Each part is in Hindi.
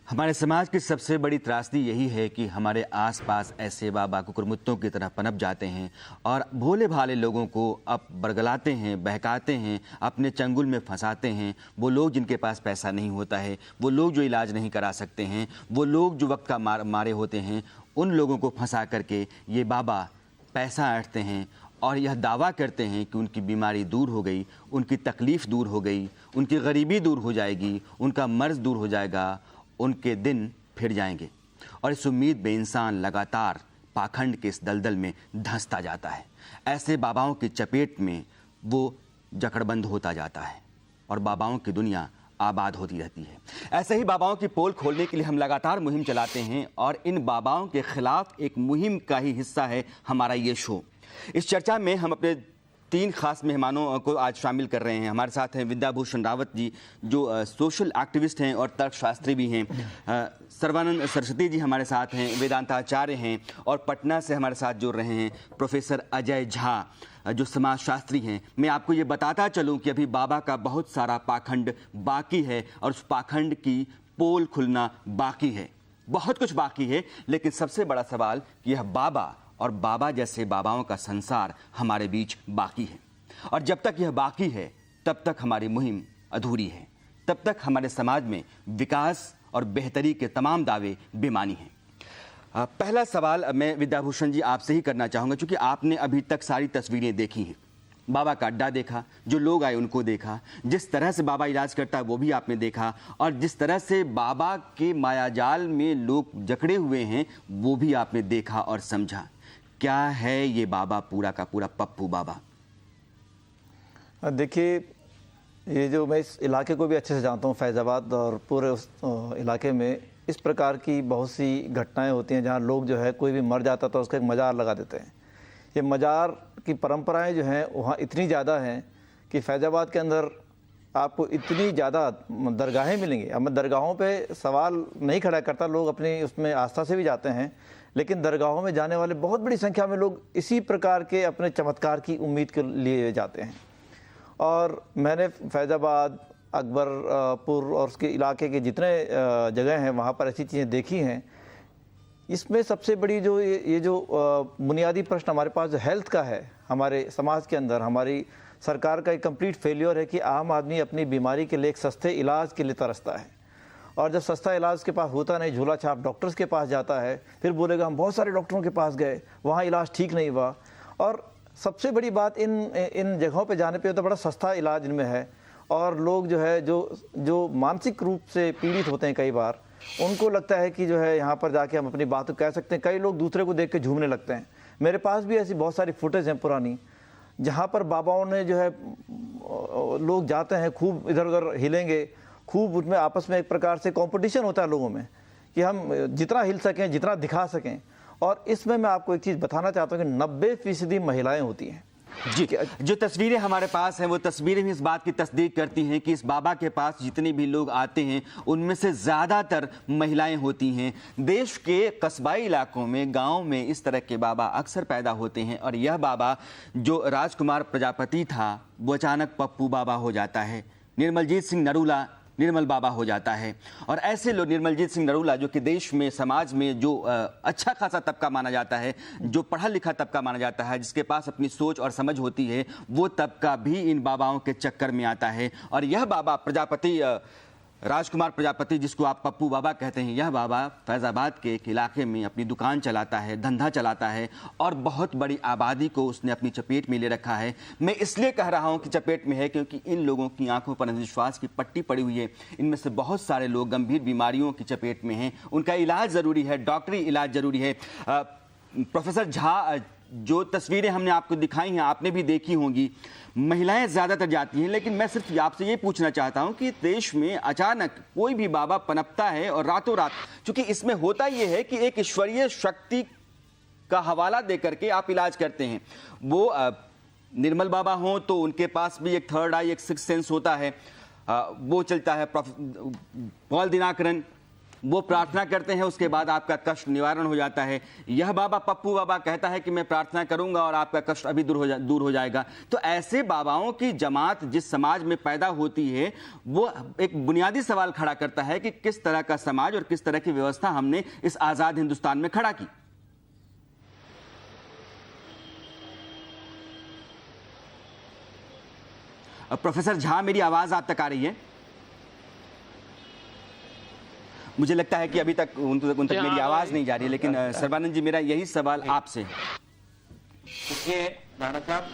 हमारे समाज की सबसे बड़ी त्रासदी यही है कि हमारे आसपास ऐसे बाबा कुकुरमुत्तों की तरह पनप जाते हैं और भोले भाले लोगों को अब बरगलाते हैं, बहकाते हैं, अपने चंगुल में फंसाते हैं। वो लोग जिनके पास पैसा नहीं होता है, वो लोग जो इलाज नहीं करा सकते हैं, वो लोग जो वक्त का मारे होते हैं, उन लोगों को फंसा करके ये बाबा पैसा ऐंठते हैं और यह दावा करते हैं कि उनकी बीमारी दूर हो गई, उनकी तकलीफ़ दूर हो गई, उनकी गरीबी दूर हो जाएगी, उनका मर्ज़ दूर हो जाएगा, उनके दिन फिर जाएंगे। और इस उम्मीद में इंसान लगातार पाखंड के इस दलदल में धंसता जाता है। ऐसे बाबाओं की चपेट में वो जकड़बंद होता जाता है और बाबाओं की दुनिया आबाद होती रहती है। ऐसे ही बाबाओं की पोल खोलने के लिए हम लगातार मुहिम चलाते हैं और इन बाबाओं के खिलाफ एक मुहिम का ही हिस्सा है हमारा ये शो। इस चर्चा में हम अपने 3 खास मेहमानों को आज शामिल कर रहे हैं। हमारे साथ हैं विद्याभूषण रावत जी, जो सोशल एक्टिविस्ट हैं और तर्कशास्त्री भी हैं। सर्वानंद सरस्वती जी हमारे साथ हैं, वेदांताचार्य हैं। और पटना से हमारे साथ जुड़ रहे हैं प्रोफेसर अजय झा, जो समाजशास्त्री हैं। मैं आपको ये बताता चलूं कि अभी बाबा का बहुत सारा पाखंड बाकी है और उस पाखंड की पोल खुलना बाकी है, बहुत कुछ बाकी है। लेकिन सबसे बड़ा सवाल कि यह बाबा और बाबा जैसे बाबाओं का संसार हमारे बीच बाकी है। और जब तक यह बाकी है तब तक हमारी मुहिम अधूरी है, तब तक हमारे समाज में विकास और बेहतरी के तमाम दावे बेमानी हैं। पहला सवाल मैं विद्याभूषण जी आपसे ही करना चाहूँगा, क्योंकि आपने अभी तक सारी तस्वीरें देखी हैं। बाबा का अड्डा देखा, जो लोग आए उनको देखा, जिस तरह से बाबा इलाज करता है वो भी आपने देखा, और जिस तरह से बाबा के मायाजाल में लोग जकड़े हुए हैं वो भी आपने देखा और समझा। क्या है ये बाबा पूरा का पूरा पप्पू बाबा? देखिए, ये जो मैं इस इलाके को भी अच्छे से जानता हूँ, फैज़ाबाद और पूरे उस इलाके में इस प्रकार की बहुत सी घटनाएं होती हैं जहाँ लोग जो है कोई भी मर जाता तो उसका एक मज़ार लगा देते हैं। ये मज़ार की परंपराएं जो हैं वहाँ इतनी ज़्यादा हैं कि फैज़ाबाद के अंदर आपको इतनी ज़्यादा दरगाहें मिलेंगी। अब मैं दरगाहों पे सवाल नहीं खड़ा करता, लोग अपनी उसमें आस्था से भी जाते हैं, लेकिन दरगाहों में जाने वाले बहुत बड़ी संख्या में लोग इसी प्रकार के अपने चमत्कार की उम्मीद के लिए जाते हैं। और मैंने फैज़ाबाद, अकबरपुर और उसके इलाके के जितने जगह हैं वहाँ पर ऐसी चीज़ें देखी हैं। इसमें सबसे बड़ी जो ये जो बुनियादी प्रश्न हमारे पास जो हेल्थ का है हमारे समाज के अंदर, हमारी सरकार का एक कंप्लीट फेलियर है कि आम आदमी अपनी बीमारी के लिए एक सस्ते इलाज के लिए तरसता है। और जब सस्ता इलाज उसके पास होता नहीं, झोला छाप डॉक्टर्स के पास जाता है, फिर बोलेगा हम बहुत सारे डॉक्टरों के पास गए, वहाँ इलाज ठीक नहीं हुआ। और सबसे बड़ी बात इन जगहों पे जाने पे तो बड़ा सस्ता इलाज इनमें है। और लोग जो है जो मानसिक रूप से पीड़ित होते हैं, कई बार उनको लगता है कि जो है यहाँ पर जाके हम अपनी बात कह सकते हैं। कई लोग दूसरे को देख के झूमने लगते हैं। मेरे पास भी ऐसी बहुत सारी फुटेज हैं पुरानी, जहाँ पर बाबाओं ने जो है लोग जाते हैं, खूब इधर उधर हिलेंगे, खूब उसमें आपस में एक प्रकार से कंपटीशन होता है लोगों में कि हम जितना हिल सकें, जितना दिखा सकें। और इसमें मैं आपको एक चीज़ बताना चाहता हूँ कि 90% महिलाएं होती हैं। जी, जो तस्वीरें हमारे पास हैं वो तस्वीरें भी इस बात की तस्दीक करती हैं कि इस बाबा के पास जितने भी लोग आते हैं उनमें से ज़्यादातर महिलाएं होती हैं। देश के कस्बाई इलाकों में, गांव में इस तरह के बाबा अक्सर पैदा होते हैं। और यह बाबा जो राजकुमार प्रजापति था वो अचानक पप्पू बाबा हो जाता है। निर्मलजीत सिंह नरूला निर्मल बाबा हो जाता है। और ऐसे लोग, निर्मलजीत सिंह नरूला जो कि देश में, समाज में जो अच्छा खासा तबका माना जाता है, जो पढ़ा लिखा तबका माना जाता है, जिसके पास अपनी सोच और समझ होती है, वो तबका भी इन बाबाओं के चक्कर में आता है। और यह बाबा प्रजापति, राजकुमार प्रजापति, जिसको आप पप्पू बाबा कहते हैं, यह बाबा फैज़ाबाद के एक इलाके में अपनी दुकान चलाता है, धंधा चलाता है और बहुत बड़ी आबादी को उसने अपनी चपेट में ले रखा है। मैं इसलिए कह रहा हूं कि चपेट में है क्योंकि इन लोगों की आंखों पर अंधविश्वास की पट्टी पड़ी हुई है। इनमें से बहुत सारे लोग गंभीर बीमारियों की चपेट में हैं, उनका इलाज ज़रूरी है, डॉक्टरी इलाज ज़रूरी है। प्रोफेसर झा, जो तस्वीरें हमने आपको दिखाई हैं आपने भी देखी होंगी, महिलाएं ज़्यादातर जाती हैं। लेकिन मैं सिर्फ आपसे ये पूछना चाहता हूं कि देश में अचानक कोई भी बाबा पनपता है और रातों रात, क्योंकि इसमें होता ये है कि एक ईश्वरीय शक्ति का हवाला दे करके आप इलाज करते हैं। वो निर्मल बाबा हों तो उनके पास भी एक थर्ड आई, एक सिक्स सेंस होता है, वो चलता है। पॉल दिनाकरन वो प्रार्थना करते हैं, उसके बाद आपका कष्ट निवारण हो जाता है। यह बाबा पप्पू बाबा कहता है कि मैं प्रार्थना करूंगा और आपका कष्ट अभी दूर हो जाएगा। तो ऐसे बाबाओं की जमात जिस समाज में पैदा होती है, वो एक बुनियादी सवाल खड़ा करता है कि किस तरह का समाज और किस तरह की व्यवस्था हमने इस आजाद हिंदुस्तान में खड़ा की। प्रोफेसर झा, मेरी आवाज आप तक आ रही है? मुझे लगता है कि अभी तक उन तक मेरी आवाज नहीं जा रही है, लेकिन सर्बानंद जी, मेरा यही सवाल आपसे है। देखिए राणा साहब,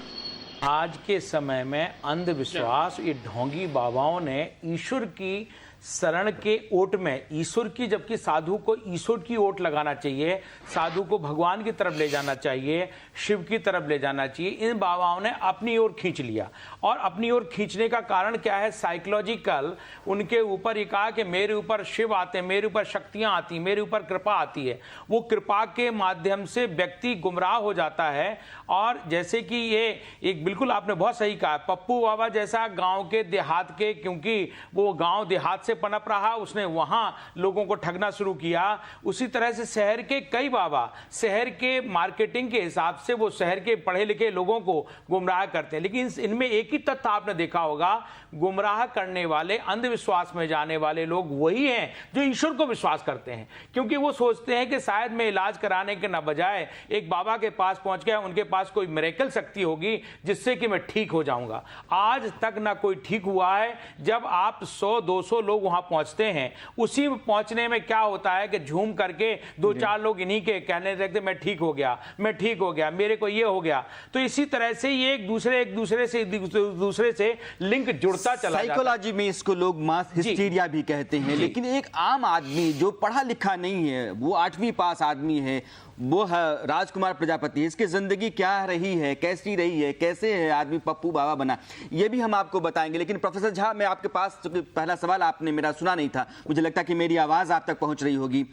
आज के समय में अंधविश्वास, ये ढोंगी बाबाओं ने ईश्वर की शरण के ओट में, ईश्वर की, जबकि साधु को ईश्वर की ओट लगाना चाहिए, साधु को भगवान की तरफ ले जाना चाहिए, शिव की तरफ ले जाना चाहिए, इन बाबाओं ने अपनी ओर खींच लिया। और अपनी ओर खींचने का कारण क्या है? साइकोलॉजिकल, उनके ऊपर ये कहा कि मेरे ऊपर शिव आते हैं, मेरे ऊपर शक्तियां आती, मेरे ऊपर कृपा आती है। वो कृपा के माध्यम से व्यक्ति गुमराह हो जाता है। और जैसे कि ये एक बिल्कुल आपने बहुत सही कहा, पप्पू बाबा जैसा गांव के देहात के, क्योंकि वो गांव देहात से पनप रहा, उसने वहां लोगों को ठगना शुरू किया। उसी तरह से शहर के कई बाबा शहर के मार्केटिंग के हिसाब से वो शहर के पढ़े लिखे लोगों को गुमराह करते हैं। लेकिन इनमें एक ही तथ्य आपने देखा होगा, गुमराह करने वाले, अंधविश्वास में जाने वाले लोग वही हैं जो ईश्वर को विश्वास करते हैं। क्योंकि वो सोचते हैं कि शायद मैं इलाज कराने के न बजाय एक बाबा के पास पहुंच गया, उनके पास कोई मिरेकल शक्ति होगी जिससे कि मैं ठीक हो जाऊंगा। आज तक ना कोई ठीक हुआ है। जब आप 100-200 लोग वहां पहुंचते हैं, उसी में पहुंचने में क्या होता है कि झूम करके 2-4 लोग इन्हीं के कहने लगते, मैं ठीक हो गया, मैं ठीक हो गया, मेरे को ये हो गया। तो इसी तरह से ये एक दूसरे से लिंक जुड़ता चला। साइकोलॉजी में इसको लोग मास हिस्टीरिया भी कहते हैं। लेकिन एक आम आदमी जो पढ़ा लिखा नहीं है, वो 8वीं पास आदमी है, वो है राजकुमार प्रजापति, इसकी जिंदगी क्या रही है, कैसी रही है, कैसे है आदमी पप्पू बाबा बना, ये भी हम आपको बताएंगे। लेकिन प्रोफेसर झा, मैं आपके पास, पहला सवाल आपने मेरा सुना नहीं था, मुझे लगता है कि मेरी आवाज आप तक पहुंच रही होगी।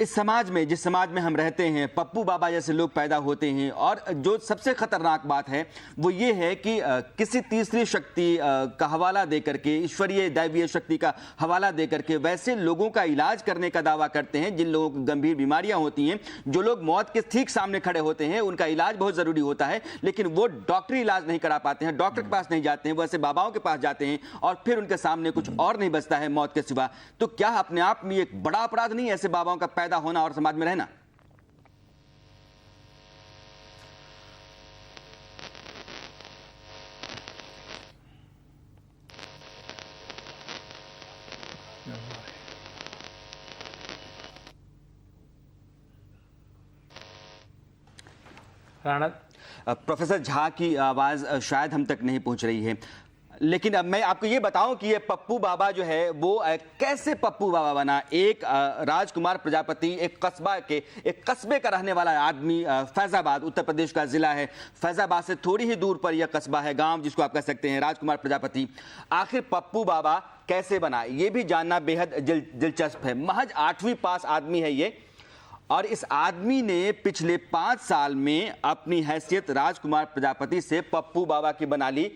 इस समाज में, जिस समाज में हम रहते हैं, पप्पू बाबा जैसे लोग पैदा होते हैं। और जो सबसे खतरनाक बात है वो ये है कि किसी तीसरी शक्ति का हवाला देकर के, ईश्वरीय दैवीय शक्ति का हवाला देकर के वैसे लोगों का इलाज करने का दावा करते हैं जिन लोगों को गंभीर बीमारियां होती हैं। जो लोग मौत के ठीक सामने खड़े होते हैं, उनका इलाज बहुत जरूरी होता है, लेकिन वो डॉक्टरी इलाज नहीं करा पाते हैं, डॉक्टर के पास नहीं जाते हैं, वो ऐसे बाबाओं के पास जाते हैं और फिर उनके सामने कुछ और नहीं बचता है मौत के सिवा। तो क्या अपने आप में एक बड़ा अपराध नहीं ऐसे बाबाओं का पैदा होना और समाज में रहना? राणा, प्रोफेसर झा की आवाज शायद हम तक नहीं पहुंच रही है, लेकिन अब मैं आपको ये बताऊं कि ये पप्पू बाबा जो है वो कैसे पप्पू बाबा बना। एक राजकुमार प्रजापति एक कस्बे का रहने वाला आदमी, फैजाबाद उत्तर प्रदेश का जिला है, फैजाबाद से थोड़ी ही दूर पर यह कस्बा है, गांव जिसको आप कह सकते हैं। राजकुमार प्रजापति आखिर पप्पू बाबा कैसे बना, ये भी जानना बेहद दिलचस्प है। महज 8वीं पास आदमी है ये, और इस आदमी ने पिछले 5 साल में अपनी हैसियत राजकुमार प्रजापति से पप्पू बाबा की बना ली